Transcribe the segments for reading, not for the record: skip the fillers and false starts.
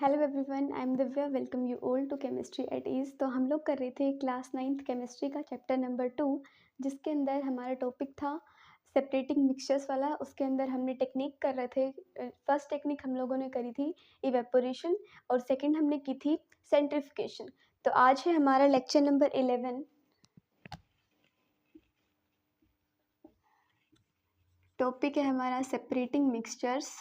Hello everyone, I am Divya. Welcome you all to chemistry at ease. तो हम लोग कर रहे थे क्लास 9th केमिस्ट्री का चैप्टर नंबर 2, जिसके अंदर हमारा टॉपिक था सेपरेटिंग मिक्सचर्स वाला। उसके अंदर हमने टेक्निक कर रहे थे। फर्स्ट टेक्निक हम लोगों ने करी थी इवेपोरेशन और सेकंड हमने की थी सेंट्रिफिकेशन। तो आज है हमारा लेक्चर नंबर 11। टॉपिक है हमारा सेपरेटिंग मिक्सचर्स।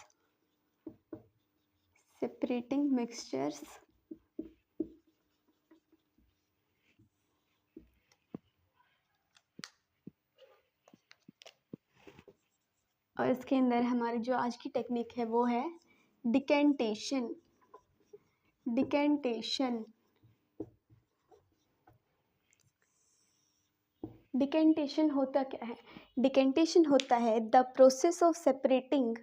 और इसके अंदर हमारी जो आज की टेक्निक है वो है डिकेंटेशन। डिकेंटेशन होता क्या है? डिकेंटेशन होता है the process of separating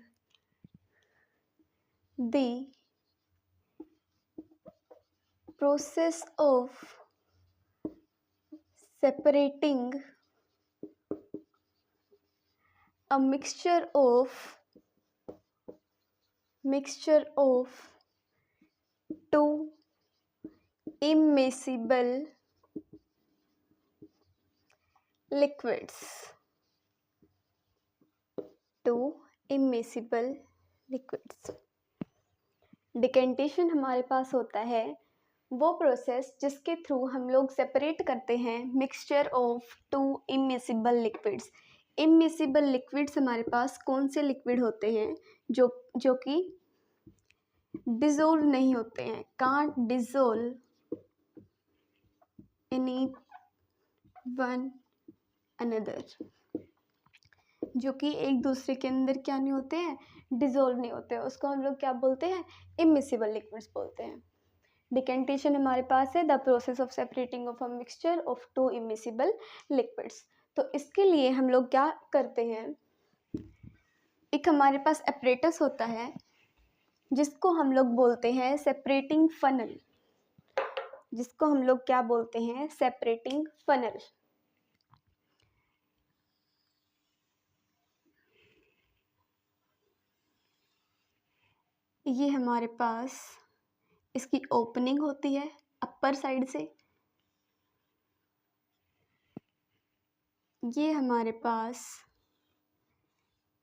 a mixture of two immiscible liquids. Decantation हमारे पास होता है वो प्रोसेस जिसके थ्रू हम लोग सेपरेट करते हैं mixture of to immiscible liquids. Immiscible liquids हमारे पास कौन से लिक्विड होते हैं जो कि डिसोल्व नहीं होते हैं, can't dissolve any one another, जो कि एक दूसरे के अंदर क्या नहीं होते हैं, डिसोल्व नहीं होते हैं। उसको हम लोग क्या बोलते हैं? इमिसिबल लिक्विड्स बोलते हैं। डिकेंटेशन हमारे पास है the process of separating of a mixture of to immiscible liquids. तो इसके लिए हम लोग क्या करते हैं, एक हमारे पास एपरेटस होता है जिसको हम लोग बोलते हैं सेपरेटिंग फनल। जिसको हम लोग क्या बोलते हैं? Separating funnel. ये हमारे पास इसकी ओपनिंग होती है अपर साइड से। ये हमारे पास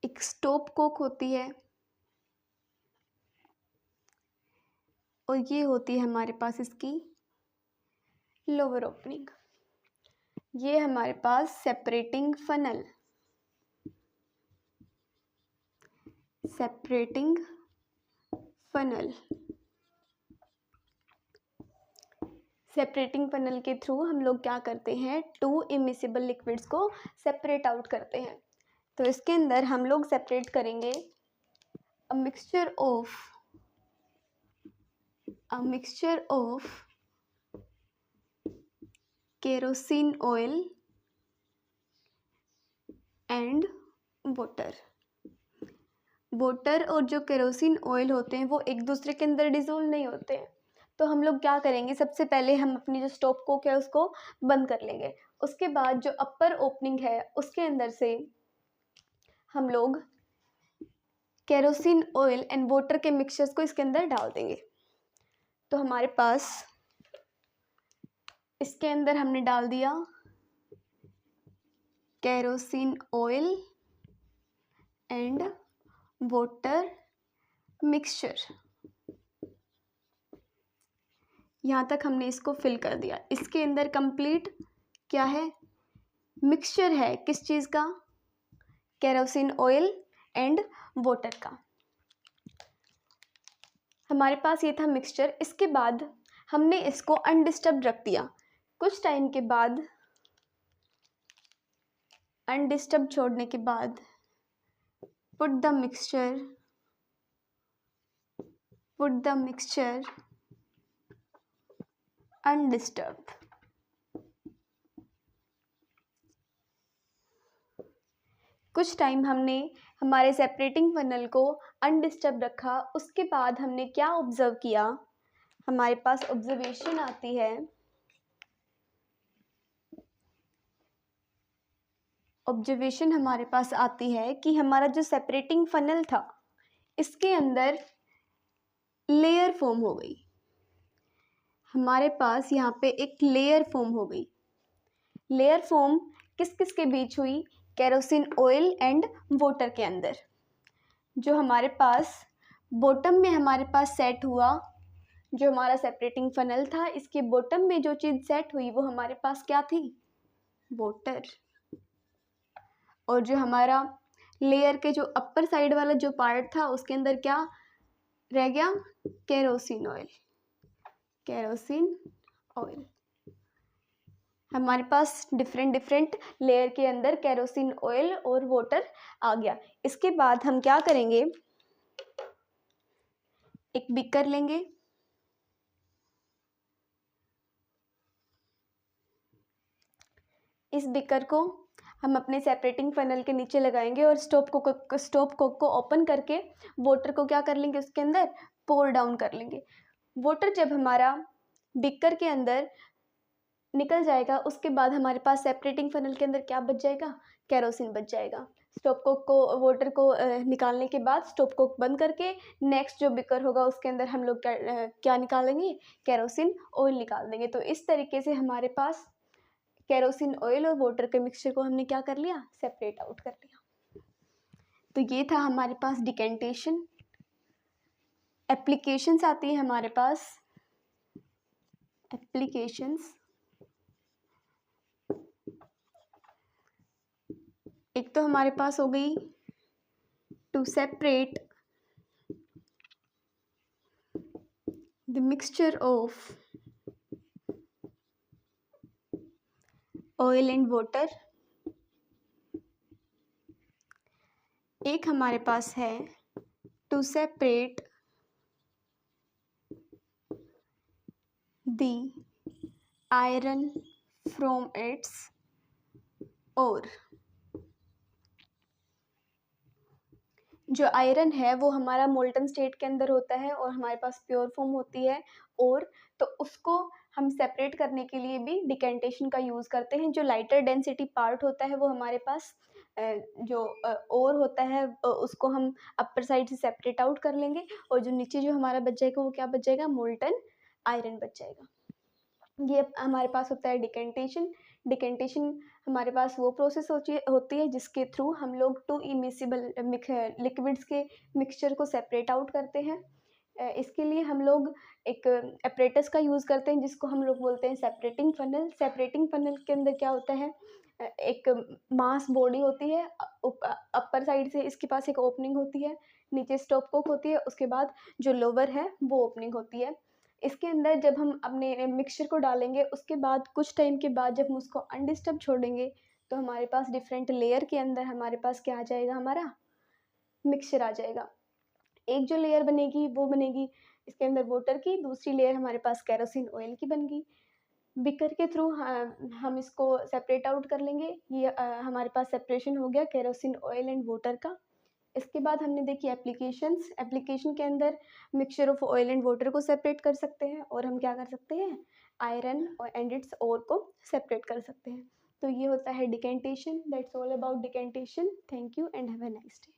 एक स्टॉप कोक होती है और ये होती है हमारे पास इसकी लोअर ओपनिंग। ये हमारे पास सेपरेटिंग फनल सेपरेटिंग फनल के थ्रू हम लोग क्या करते हैं, टू इमिसिबल लिक्विड्स को सेपरेट आउट करते हैं। तो इसके अंदर हम लोग सेपरेट करेंगे a mixture of kerosene oil and water और जो केरोसिन ऑयल होते हैं वो एक दूसरे के अंदर डिसोल्व नहीं होते हैं। तो हम लोग क्या करेंगे, सबसे पहले हम अपनी जो स्टॉप कोक है उसको बंद कर लेंगे। उसके बाद जो अपर ओपनिंग है उसके अंदर से हम लोग केरोसिन ऑयल एंड वाटर के मिक्सचर्स को इसके अंदर डाल देंगे। तो हमारे पास इसके अंदर हमने डाल दिया kerosene oil and water mixture. यहाँ तक हमने इसको फिल कर दिया। इसके अंदर कंप्लीट क्या है, मिक्सचर है। किस चीज़ का? केरोसिन ऑयल एंड वाटर का। हमारे पास ये था मिक्सचर। इसके बाद हमने इसको अनडिस्टर्ब्ड रख दिया। कुछ टाइम के बाद अनडिस्टर्ब्ड छोड़ने के बाद पुट द मिक्सचर अनडिस्टर्ब्ड। कुछ टाइम हमने हमारे सेपरेटिंग फनल को अनडिस्टर्ब रखा। उसके बाद हमने क्या ऑब्जर्व किया, हमारे पास ऑब्जर्वेशन आती है। ऑब्जर्वेशन हमारे पास आती है कि हमारा जो सेपरेटिंग फनल था इसके अंदर लेयर फॉर्म हो गई, हमारे पास यहाँ पे एक लेयर फॉर्म हो गई। लेयर फॉर्म किस किस के बीच हुई? केरोसिन ऑयल एंड वाटर के अंदर। जो हमारे पास बॉटम में हमारे पास सेट हुआ, जो हमारा सेपरेटिंग फनल था, इसके बॉटम में जो चीज़ सेट हुई वो हमारे पास क्या थी? वाटर। और जो हमारा लेयर के जो अपर साइड वाला जो पार्ट था उसके अंदर क्या रह गया? Kerosene oil. Kerosene oil. हमारे पास डिफरेंट डिफरेंट लेयर के अंदर केरोसिन ऑयल और वाटर आ गया। इसके बाद हम क्या करेंगे? एक बीकर लेंगे, इस बीकर को हम अपने सेपरेटिंग फनल के नीचे लगाएंगे और स्टॉप कोक को ओपन करके वाटर को क्या कर लेंगे? उसके अंदर पोर डाउन कर लेंगे। वाटर जब हमारा बीकर के अंदर निकल जाएगा, उसके बाद हमारे पास सेपरेटिंग फनल के अंदर क्या बच जाएगा? केरोसिन बच जाएगा। स्टॉप कोक को वाटर को निकालने के बाद स्टॉप कोक बंद करके नेक्स्ट जो बीकर होगा उसके अंदर हम लोग क्या निकालेंगे? केरोसिन ऑयल निकाल देंगे। तो इस तरीके से हमारे पास केरोसिन ऑयल और वाटर के मिक्सचर को हमने क्या कर लिया? सेपरेट आउट कर लिया। तो ये था हमारे पास डिकेंटेशन। एप्लीकेशंस आती है हमारे पास, एप्लीकेशंस। एक तो हमारे पास हो गई to separate the mixture of oil and water. एक हमारे पास है to separate the iron from its ore. जो आयरन है वो हमारा मोल्टन स्टेट के अंदर होता है और हमारे पास प्योर फॉर्म होती है और, तो उसको हम सेपरेट करने के लिए भी डिकेंटेशन का यूज़ करते हैं। जो लाइटर डेंसिटी पार्ट होता है वो हमारे पास जो और होता है उसको हम अपर साइड से सेपरेट आउट कर लेंगे और जो नीचे जो हमारा बच जाएगा वो क्या बच जाएगा? मोल्टन आयरन बच जाएगा। ये हमारे पास होता है डिकेंटेशन। डिकेंटेशन हमारे पास वो प्रोसेस होती है जिसके थ्रू हम लोग टू इमिसिबल लिक्विड्स के मिक्सचर को सेपरेट आउट करते हैं। इसके लिए हम लोग एक अपरेटस का यूज़ करते हैं जिसको हम लोग बोलते हैं सेपरेटिंग फनल। सेपरेटिंग फनल के अंदर क्या होता है? एक मास बॉडी होती है, अपर साइड से इसके पास एक ओपनिंग होती है, नीचे स्टॉप कोक होती है, उसके बाद जो लोअर है वो ओपनिंग होती है। इसके अंदर जब हम अपने मिक्सचर को डालेंगे उसके बाद कुछ टाइम के बाद जब हम उसको अनडिस्टर्ब छोड़ेंगे तो हमारे पास डिफरेंट लेयर के अंदर हमारे पास क्या आ जाएगा? हमारा मिक्सचर आ जाएगा। एक जो लेयर बनेगी वो बनेगी इसके अंदर वाटर की, दूसरी लेयर हमारे पास केरोसिन ऑयल की बन गई। बीकर के थ्रू हम इसको सेपरेट आउट कर लेंगे। ये हमारे पास सेपरेशन हो गया केरोसिन ऑयल एंड वाटर का। इसके बाद हमने देखी एप्लीकेशंस। एप्लीकेशन के अंदर mixture of oil and water को सेपरेट कर सकते हैं और हम क्या कर सकते हैं? आयरन एंड इट्स ओर को सेपरेट कर सकते हैं। तो ये होता है decantation. That's all about decantation. Thank you and have a nice day.